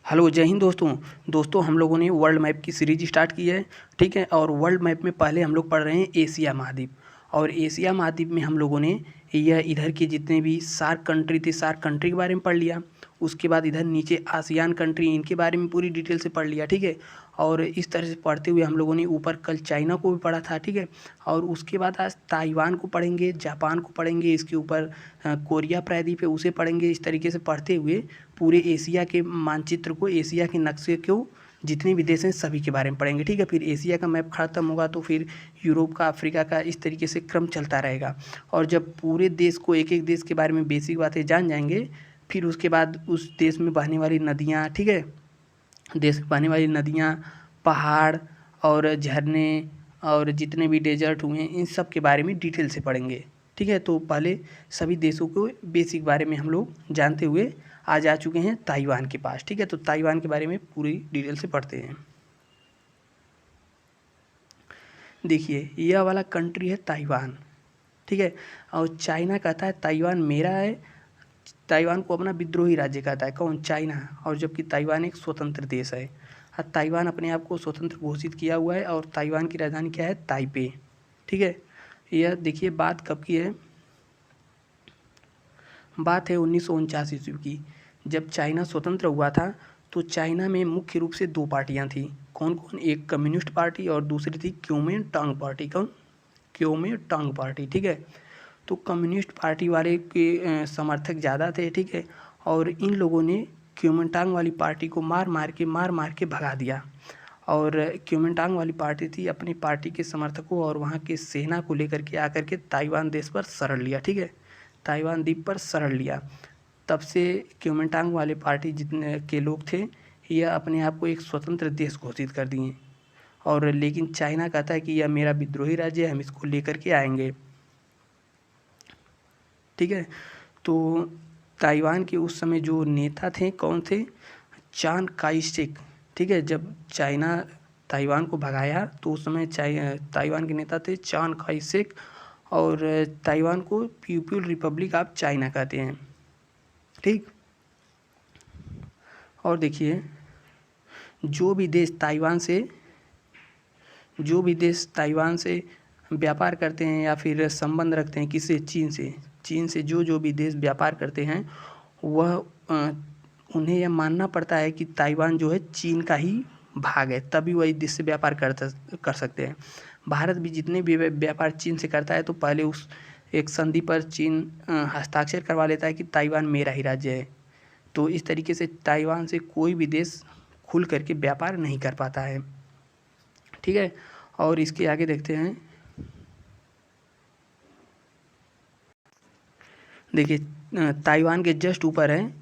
Hello, जय हिंद दोस्तों हम लोगों ने वर्ल्ड मैप की सीरीज स्टार्ट की है। ठीक है। और वर्ल्ड मैप में पहले हम लोग पढ़ रहे हैं एशिया महाद्वीप। और एशिया महाद्वीप में हम लोगों ने यह इधर के जितने भी सार्क कंट्री थे, सार्क कंट्री के बारे में पढ़ लिया। उसके बाद इधर नीचे आसियान कंट्री, इनके बारे में पूरी डिटेल से पढ़ लिया। ठीक है। और इस तरह से पढ़ते हुए हम लोगों ने ऊपर कल चाइना को भी पढ़ा था। ठीक है। और उसके बाद आज ताइवान को पढ़ेंगे, जापान को पढ़ेंगे, इसके ऊपर कोरिया प्रायद्वीप है उसे पढ़ेंगे। इस तरीके से पढ़ते हुए पूरे एशिया के मानचित्र को, एशिया के नक्शे को, जितने भी देश हैं सभी के बारे में पढ़ेंगे। ठीक है। फिर एशिया का मैप खत्म होगा तो फिर यूरोप का, अफ्रीका का, इस तरीके से क्रम चलता रहेगा। और जब पूरे देश को, एक एक देश के बारे में बेसिक बातें जान जाएंगे, फिर उसके बाद उस देश में बहने वाली नदियाँ, ठीक है, देश में बहने वाली नदियाँ, पहाड़ और झरने और जितने भी डेजर्ट हुए हैं, इन सब के बारे में डिटेल से पढ़ेंगे। ठीक है। तो पहले सभी देशों को बेसिक बारे में हम लोग जानते हुए आज आ चुके हैं ताइवान के पास। ठीक है। तो ताइवान के बारे में पूरी डिटेल से पढ़ते हैं। देखिए, यह वाला कंट्री है ताइवान। ठीक है। और चाइना कहता है ताइवान मेरा है। ताइवान को अपना विद्रोही राज्य कहता है। कौन? चाइना। और जबकि ताइवान एक स्वतंत्र देश है। ताइवान अपने आप को स्वतंत्र घोषित किया हुआ है। और ताइवान की राजधानी क्या है? ताइपे। ठीक है। यह देखिए बात कब की है, बात है 1949 ईस्वी की। जब चाइना स्वतंत्र हुआ था तो चाइना में मुख्य रूप से दो पार्टियां थी। कौन कौन? एक कम्युनिस्ट पार्टी और दूसरी थी क्योमिंटांग पार्टी। कौन? क्योमिंटांग पार्टी। ठीक है। तो कम्युनिस्ट पार्टी वाले के समर्थक ज़्यादा थे। ठीक है। और इन लोगों ने क्योमिंटांग वाली पार्टी को मार मार के भगा दिया। और क्योमिंटांग वाली पार्टी थी, अपनी पार्टी के समर्थकों और वहाँ के सेना को लेकर के आकर के ताइवान देश पर शरण लिया। ठीक है। ताइवान द्वीप पर शरण लिया। तब से क्योमिंटांग वाले पार्टी जितने के लोग थे, यह अपने आप को एक स्वतंत्र देश घोषित कर दिए। और लेकिन चाइना कहता है कि यह मेरा विद्रोही राज्य है, हम इसको लेकर के आएंगे। ठीक है। तो ताइवान के उस समय जो नेता थे, कौन थे? चान काई शेक। ठीक है। जब चाइना ताइवान को भगाया तो उस समय ताइवान के नेता थे चान काई शेक। और ताइवान को पीपुल रिपब्लिक ऑफ चाइना कहते हैं। ठीक। और देखिए, जो भी देश ताइवान से व्यापार करते हैं या फिर संबंध रखते हैं, किससे? चीन से जो भी देश व्यापार करते हैं, वह उन्हें यह मानना पड़ता है कि ताइवान जो है चीन का ही भाग है, तभी वह इस देश से व्यापार कर सकते हैं। भारत भी जितने भी व्यापार चीन से करता है तो पहले उस एक संधि पर चीन हस्ताक्षर करवा लेता है कि ताइवान मेरा ही राज्य है। तो इस तरीके से ताइवान से कोई भी देश खुल करके व्यापार नहीं कर पाता है। ठीक है। और इसके आगे देखते हैं। देखिए, ताइवान के जस्ट ऊपर है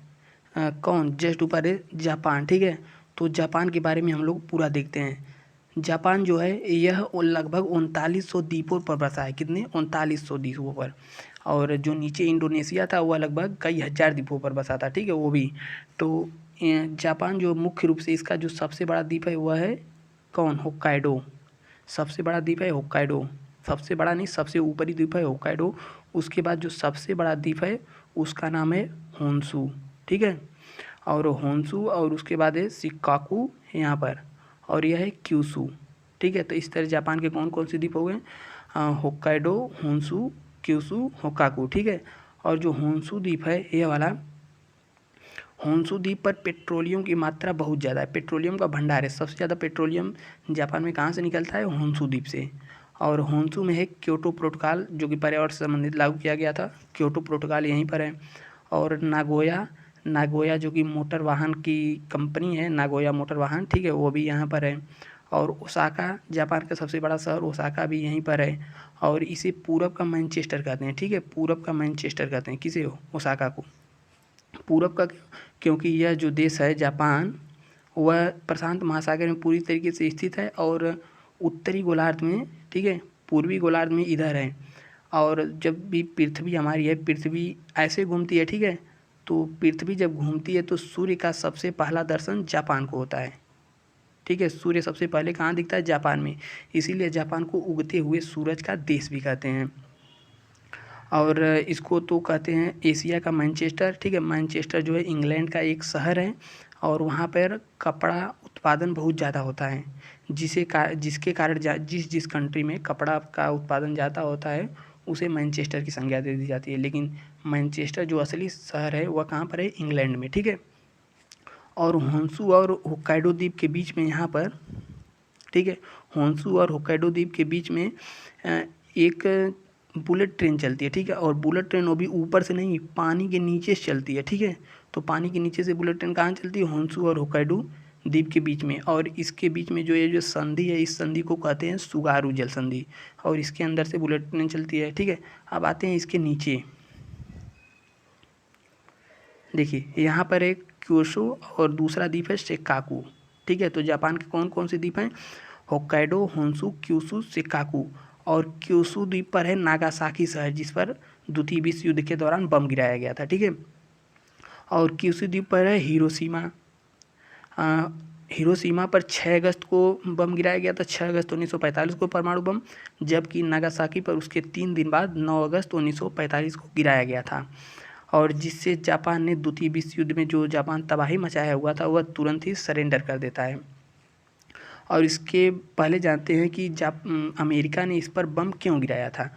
कौन? जस्ट ऊपर है जापान। ठीक है। तो जापान के बारे में हम लोग पूरा देखते हैं। जापान जो है यह लगभग 3900 द्वीपों पर बसा है। कितने? 3900 द्वीपों पर। और जो नीचे इंडोनेशिया था वह लगभग कई हजार द्वीपों पर बसा था। ठीक है। वो भी तो जापान जो मुख्य रूप से इसका जो सबसे बड़ा द्वीप है वह है कौन? होक्काइडो। सबसे बड़ा द्वीप है होक्काइडो। सबसे बड़ा नहीं, सबसे ऊपरी द्वीप है होक्काइडो। उसके बाद जो सबसे बड़ा द्वीप है उसका नाम है होन्शु। ठीक है। और होन्शु, और उसके बाद है शिकाकू यहाँ पर, और यह है क्यूशू। ठीक है। तो इस तरह जापान के कौन कौन से द्वीप हो गए? होक्काइडो, होन्शु, क्यूशू, होकाकू। ठीक है। और जो होन्शु द्वीप है यह वाला, होन्शु द्वीप पर पेट्रोलियम की मात्रा बहुत ज़्यादा है। पेट्रोलियम का भंडार है। सबसे ज़्यादा पेट्रोलियम जापान में कहाँ से निकलता है? होन्शु द्वीप से। और होन्शु में है क्योटो प्रोटोकॉल, जो कि पर्यावरण से संबंधित लागू किया गया था। क्योटो प्रोटोकॉल यहीं पर है। और नागोया जो कि मोटर वाहन की कंपनी है, नागोया मोटर वाहन। ठीक है। वो भी यहाँ पर है। और ओसाका, जापान का सबसे बड़ा शहर ओसाका भी यहीं पर है। और इसे पूरब का मैनचेस्टर कहते हैं। ठीक है। पूरब का मैनचेस्टर कहते हैं किसे? ओसाका को। पूरब का क्योंकि यह जो देश है जापान, वह प्रशांत महासागर में पूरी तरीके से स्थित है। और उत्तरी गोलार्ध में, ठीक है, पूर्वी गोलार्ध में इधर है। और जब भी पृथ्वी हमारी है, पृथ्वी ऐसे घूमती है। ठीक है। तो पृथ्वी जब घूमती है तो सूर्य का सबसे पहला दर्शन जापान को होता है। ठीक है। सूर्य सबसे पहले कहाँ दिखता है? जापान में। इसीलिए जापान को उगते हुए सूरज का देश भी कहते हैं। और इसको तो कहते हैं एशिया का मैनचेस्टर, ठीक है। मैनचेस्टर जो है इंग्लैंड का एक शहर है और वहाँ पर कपड़ा उत्पादन बहुत ज़्यादा होता है, जिसके कारण जिस कंट्री में कपड़ा का उत्पादन ज़्यादा होता है उसे मैनचेस्टर की संज्ञा दे दी जाती है। लेकिन मैनचेस्टर जो असली शहर है वह कहाँ पर है, इंग्लैंड में, ठीक है। और होन्शु और होक्काइडो द्वीप के बीच में यहाँ पर, ठीक है, होन्शु और होक्काइडो द्वीप के बीच में एक बुलेट ट्रेन चलती है, ठीक है। और बुलेट ट्रेन वो भी ऊपर से नहीं, पानी के नीचे से चलती है, ठीक है। तो पानी के नीचे से बुलेट ट्रेन कहाँ चलती है, होन्शु और होक्काइडो द्वीप के बीच में। और इसके बीच में जो ये जो संधि है, इस संधि को कहते हैं सुगारू जल संधि, और इसके अंदर से बुलेट ट्रेन चलती है, ठीक है। अब आते हैं इसके नीचे, देखिए यहाँ पर एक क्योशो और दूसरा द्वीप है सेकाकू, ठीक है। तो जापान के कौन कौन से द्वीप हैं, होक्काइडो, होन्शु, क्यूशु, सेकाकू। और क्यूशु द्वीप पर है नागासाकी शहर, जिस पर द्वितीय विश्व युद्ध के दौरान बम गिराया गया था, ठीक है। और क्यूशु द्वीप पर है हिरोशिमा। हिरोशिमा पर 6 अगस्त को बम गिराया गया था, 6 अगस्त 1945 को परमाणु बम, जबकि नागासाकी पर उसके 3 दिन बाद 9 अगस्त 1945 को गिराया गया था। और जिससे जापान ने द्वितीय विश्व युद्ध में जो जापान तबाही मचाया हुआ था वह तुरंत ही सरेंडर कर देता है। और इसके पहले जानते हैं कि अमेरिका ने इस पर बम क्यों गिराया था।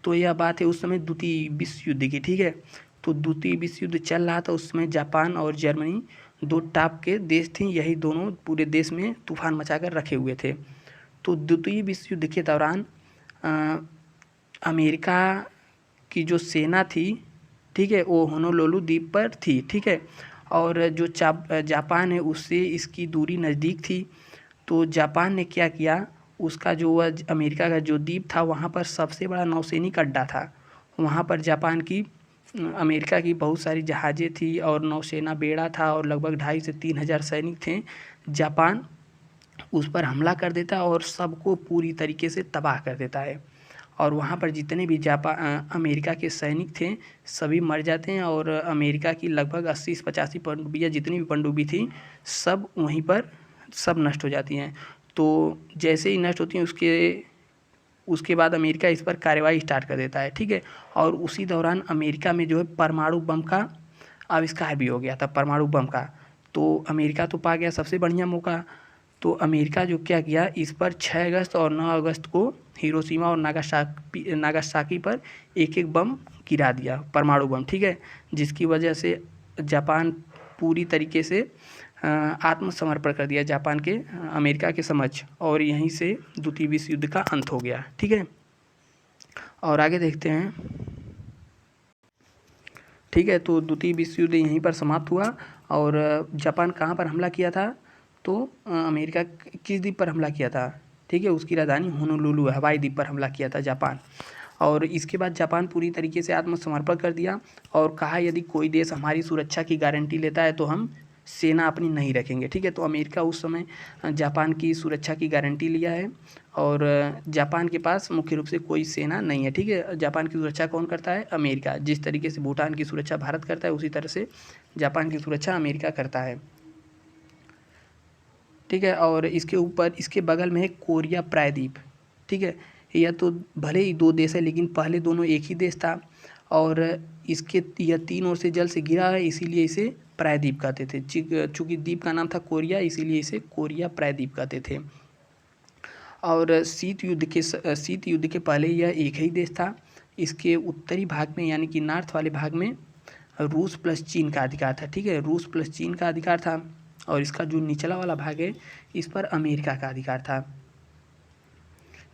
तो यह बात है उस समय द्वितीय विश्व युद्ध की, ठीक है। तो द्वितीय विश्व युद्ध चल रहा था, उस समय जापान और जर्मनी 2 टाप के देश थे, यही दोनों पूरे देश में तूफान मचाकर रखे हुए थे। तो द्वितीय विश्व युद्ध के दौरान अमेरिका की जो सेना थी, ठीक है, वो होनोलुलु द्वीप पर थी, ठीक है। और जो जापान है उससे इसकी दूरी नज़दीक थी। तो जापान ने क्या किया, उसका जो वह अमेरिका का जो द्वीप था वहाँ पर सबसे बड़ा नौसैनिक अड्डा था। वहाँ पर जापान की अमेरिका की बहुत सारी जहाज़ें थी और नौसेना बेड़ा था और लगभग 2,500 से 3,000 सैनिक थे। जापान उस पर हमला कर देता है और सबको पूरी तरीके से तबाह कर देता है। और वहाँ पर जितने भी अमेरिका के सैनिक थे सभी मर जाते हैं और अमेरिका की लगभग 80 से 85 पनडुब्बियाँ जितनी भी पनडुब्बी थी सब वहीं पर सब नष्ट हो जाती हैं। तो जैसे ही नष्ट होती हैं उसके बाद अमेरिका इस पर कार्रवाई स्टार्ट कर देता है, ठीक है। और उसी दौरान अमेरिका में जो है परमाणु बम का आविष्कार भी हो गया था, परमाणु बम का। तो अमेरिका तो पा गया सबसे बढ़िया मौका। तो अमेरिका जो क्या किया, इस पर 6 अगस्त और 9 अगस्त को हिरोशिमा और नागासाकी पर एक एक बम गिरा दिया, परमाणु बम, ठीक है। जिसकी वजह से जापान पूरी तरीके से आत्मसमर्पण कर दिया जापान के अमेरिका के समक्ष, और यहीं से द्वितीय विश्व युद्ध का अंत हो गया, ठीक है। और आगे देखते हैं, ठीक है। तो द्वितीय विश्व युद्ध यहीं पर समाप्त हुआ। और जापान कहाँ पर हमला किया था, तो अमेरिका किस द्वीप पर हमला किया था, ठीक है, उसकी राजधानी होनोलुलु हवाई द्वीप पर हमला किया था जापान। और इसके बाद जापान पूरी तरीके से आत्मसमर्पण कर दिया और कहा यदि कोई देश हमारी सुरक्षा की गारंटी लेता है तो हम सेना अपनी नहीं रखेंगे, ठीक है। तो अमेरिका उस समय जापान की सुरक्षा की गारंटी लिया है और जापान के पास मुख्य रूप से कोई सेना नहीं है, ठीक है। जापान की सुरक्षा कौन करता है, अमेरिका। जिस तरीके से भूटान की सुरक्षा भारत करता है उसी तरह से जापान की सुरक्षा अमेरिका करता है, ठीक है। और इसके ऊपर इसके बगल में है कोरिया प्रायद्वीप, ठीक है। यह तो भले ही 2 देश है लेकिन पहले दोनों एक ही देश था और यह 3 ओर से जल से घिरा है, इसीलिए इसे प्रायद्वीप कहते थे। चूँकि द्वीप का नाम था कोरिया, इसीलिए इसे कोरिया प्रायद्वीप कहते थे। और शीत युद्ध के पहले यह एक ही देश था। इसके उत्तरी भाग में यानी कि नॉर्थ वाले भाग में रूस प्लस चीन का अधिकार था, ठीक है, रूस प्लस चीन का अधिकार था। और इसका जो निचला वाला भाग है इस पर अमेरिका का अधिकार था,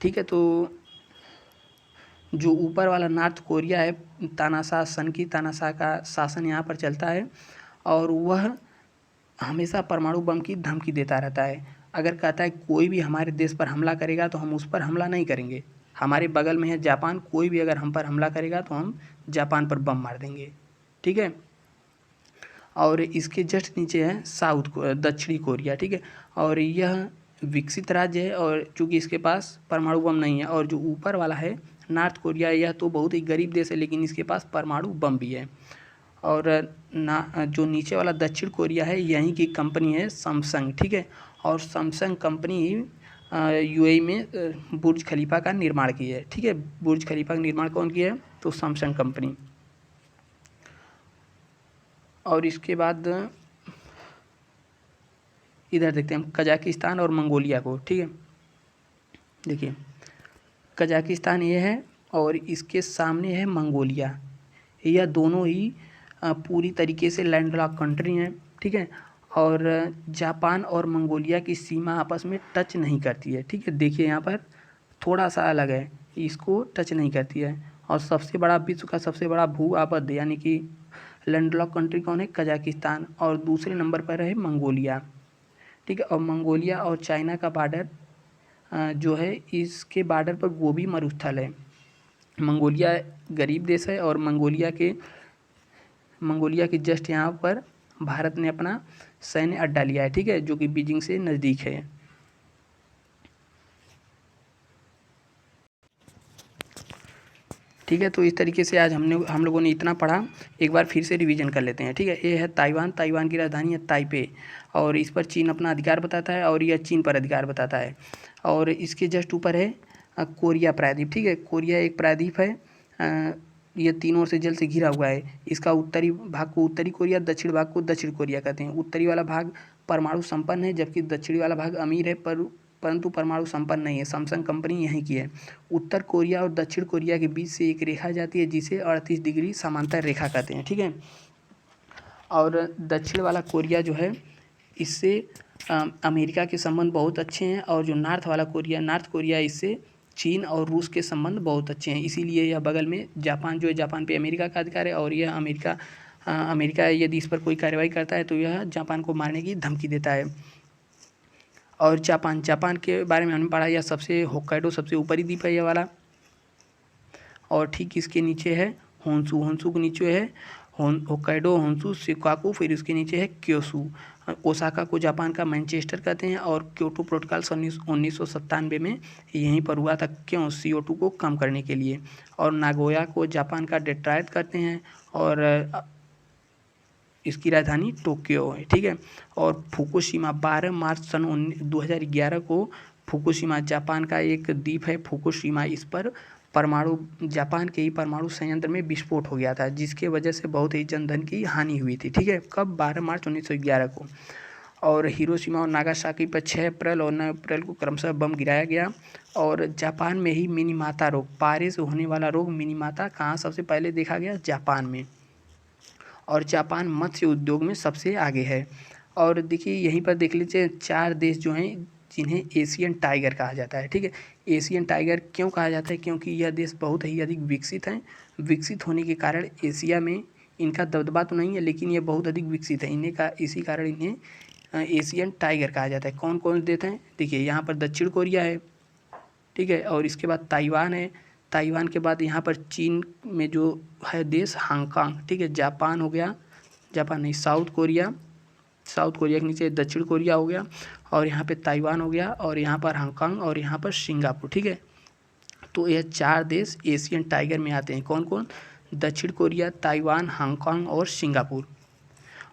ठीक है। तो जो ऊपर वाला नॉर्थ कोरिया है, तानाशाह का शासन यहाँ पर चलता है और वह हमेशा परमाणु बम की धमकी देता रहता है। अगर कहता है कोई भी हमारे देश पर हमला करेगा तो हम उस पर हमला नहीं करेंगे, हमारे बगल में है जापान, कोई भी अगर हम पर हमला करेगा तो हम जापान पर बम मार देंगे, ठीक है। और इसके जस्ट नीचे है दक्षिणी कोरिया, ठीक है। और यह विकसित राज्य है और चूँकि इसके पास परमाणु बम नहीं है। और जो ऊपर वाला है नॉर्थ कोरिया, यह तो बहुत ही गरीब देश है लेकिन इसके पास परमाणु बम भी है। और जो नीचे वाला दक्षिण कोरिया है यहीं की कंपनी है सैमसंग, ठीक है। और सैमसंग कंपनी यूएई में बुर्ज खलीफा का निर्माण की है, ठीक है। बुर्ज खलीफा का निर्माण कौन किया है, तो सैमसंग कंपनी। और इसके बाद इधर देखते हैं हम कजाकिस्तान और मंगोलिया को, ठीक है। देखिए कजाकिस्तान ये है और इसके सामने है मंगोलिया। यह दोनों ही पूरी तरीके से लैंडलॉक कंट्री हैं, ठीक है। और जापान और मंगोलिया की सीमा आपस में टच नहीं करती है, ठीक है। देखिए यहाँ पर थोड़ा सा अलग है, इसको टच नहीं करती है। और सबसे बड़ा विश्व का सबसे बड़ा भू आबद्ध यानी कि लैंडलॉक कंट्री कौन है? कजाकिस्तान। और दूसरे नंबर पर है मंगोलिया, ठीक है। और मंगोलिया और चाइना का बॉर्डर जो है, इसके बॉर्डर पर गोबी मरुस्थल है। मंगोलिया गरीब देश है और मंगोलिया के जस्ट यहाँ पर भारत ने अपना सैन्य अड्डा लिया है, ठीक है, जो कि बीजिंग से नज़दीक है। ठीक है, तो इस तरीके से आज हम लोगों ने इतना पढ़ा। एक बार फिर से रिवीजन कर लेते हैं, ठीक है। ये है ताइवान, ताइवान की राजधानी है ताइपे, और इस पर चीन अपना अधिकार बताता है और यह चीन पर अधिकार बताता है। और इसके जस्ट ऊपर है कोरिया प्रायद्वीप, ठीक है। कोरिया एक प्रायद्वीप है, ये तीनों ओर से जल से घिरा हुआ है। इसका उत्तरी भाग को उत्तरी कोरिया, दक्षिण भाग को दक्षिण कोरिया कहते हैं। उत्तरी वाला भाग परमाणु संपन्न है, जबकि दक्षिणी वाला भाग अमीर है परंतु परमाणु संपन्न नहीं है। सैमसंग कंपनी यहीं की है। उत्तर कोरिया और दक्षिण कोरिया के बीच से एक रेखा जाती है जिसे 38 डिग्री समांतर रेखा कहते हैं, ठीक है। और दक्षिण वाला कोरिया जो है, इससे अमेरिका के संबंध बहुत अच्छे हैं। और जो नॉर्थ कोरिया इससे चीन और रूस के संबंध बहुत अच्छे हैं। इसीलिए यह बगल में जापान जो है, जापान पे अमेरिका का अधिकार है। और यह अमेरिका यदि इस पर कोई कार्रवाई करता है तो यह जापान को मारने की धमकी देता है। और जापान के बारे में हमने पढ़ा, यह होक्काइडो सबसे ऊपरी द्वीप है, यह वाला। और ठीक इसके नीचे है होन्शु के नीचे है होक्काइडो, होन्शु, शिकागो, फिर उसके नीचे है क्योसू। ओसाका को जापान का मैनचेस्टर कहते हैं। और क्योटो प्रोटोकॉल 1997 में यहीं पर हुआ था। क्यों? CO2 को कम करने के लिए। और नागोया को जापान का डेट्रॉयट कहते हैं और इसकी राजधानी टोक्यो है, ठीक है। और फुकुशिमा 12 मार्च सन 2011 को फुकुशिमा जापान का एक द्वीप है फुकुशिमा, इस पर जापान के ही परमाणु संयंत्र में विस्फोट हो गया था, जिसके वजह से बहुत ही जनधन की हानि हुई थी, ठीक है। कब? 12 मार्च 1911 को। और हिरोशिमा और नागासाकी पर 6 अप्रैल और 9 अप्रैल को क्रमशः बम गिराया गया। और जापान में ही मिनीमाता रोग, पारे से होने वाला रोग मिनीमाता, कहाँ सबसे पहले देखा गया? जापान में। और जापान मत्स्य उद्योग में सबसे आगे है। और देखिए यहीं पर देख लीजिए 4 देश जो हैं जिन्हें एशियन टाइगर कहा जाता है, ठीक है। एशियन टाइगर क्यों कहा जाता है? क्योंकि यह देश बहुत ही अधिक विकसित हैं। विकसित होने के कारण एशिया में इनका दबदबा तो नहीं है, लेकिन ये बहुत अधिक विकसित है। इसी कारण इन्हें एशियन टाइगर कहा जाता है। कौन कौन देते हैं? देखिए यहाँ पर दक्षिण कोरिया है, ठीक है। और इसके बाद ताइवान है। ताइवान के बाद यहाँ पर चीन में जो है देश हांगकांग, ठीक है। जापान हो गया, जापान नहीं, साउथ कोरिया के नीचे दक्षिण कोरिया हो गया। और यहाँ पे ताइवान हो गया, और यहाँ पर हांगकांग, और यहाँ पर सिंगापुर, ठीक है। तो यह 4 देश एशियन टाइगर में आते हैं। कौन कौन? दक्षिण कोरिया, ताइवान, हांगकांग और सिंगापुर।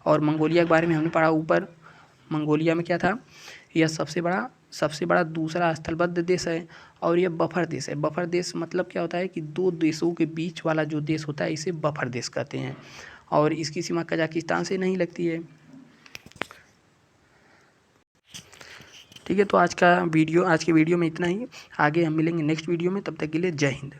और मंगोलिया के बारे में हमने पढ़ा ऊपर। मंगोलिया में क्या था? यह सबसे बड़ा दूसरा स्थलबद्ध देश है। और यह बफर देश है। बफर देश मतलब क्या होता है कि 2 देशों के बीच वाला जो देश होता है, इसे बफर देश कहते हैं। और इसकी सीमा कजाकिस्तान से नहीं लगती है, ठीक है। तो आज के वीडियो में इतना ही। आगे हम मिलेंगे नेक्स्ट वीडियो में, तब तक के लिए जय हिंद।